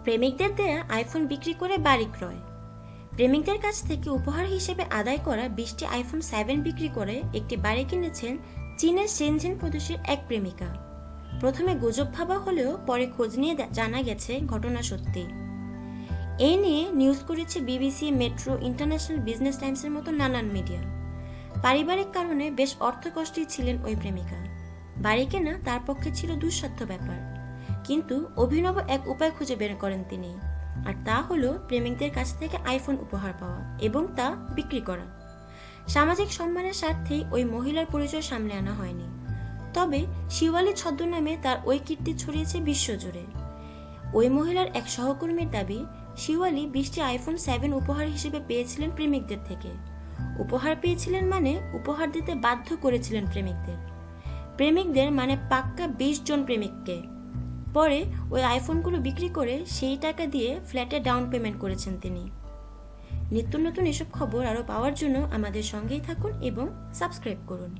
প্রেমিকদের দেয়া আইফোন বিক্রি করে বাড়ি ক্রয়। প্রেমিকদের কাছ থেকে উপহার হিসেবে আদায় করা 20টি আইফোন 7 বিক্রি করে একটি বাড়ি কিনেছেন চীনের শেনঝেন প্রদেশের এক প্রেমিকা। প্রথমে গুজব ভাবা হলেও পরে খোঁজ নিয়ে জানা গেছে ঘটনা সত্যি। এই নিয়ে নিউজ করেছে বিবিসি, মেট্রো, ইন্টারন্যাশনাল বিজনেস টাইমসের মতো নানান মিডিয়া। পারিবারিক কারণে বেশ অর্থকষ্টেই ছিলেন ওই প্রেমিকা। বাড়ি কেনা তার পক্ষে ছিল দুঃসাধ্য ব্যাপার, কিন্তু অভিনব এক উপায় খুঁজে বের করেন তিনি, আর তা হলো প্রেমিকদের কাছ থেকে আইফোন উপহার পাওয়া এবং তা বিক্রি করা। সামাজিক সম্মানের স্বার্থেই ওই মহিলার পরিচয় সামনে আনা হয়নি, তবে শিওয়ালি ছদ্মনামে তার ওই কীর্তি ছড়িয়েছে বিশ্বজুড়ে। ওই মহিলার এক সহকর্মীর দাবি, শিওয়ালি 20টি আইফোন 7 উপহার হিসেবে পেয়েছিলেন প্রেমিকদের থেকে। উপহার পেয়েছিলেন মানে উপহার দিতে বাধ্য করেছিলেন প্রেমিকদের মানে পাক্কা 20 জন প্রেমিককে। পরে ওই আইফোনগুলো বিক্রি করে সেই টাকা দিয়ে ফ্ল্যাটে ডাউন পেমেন্ট করেছেন তিনি। নিত্য নতুন এসব খবর আরও পাওয়ার জন্য আমাদের সঙ্গেই থাকুন এবং সাবস্ক্রাইব করুন।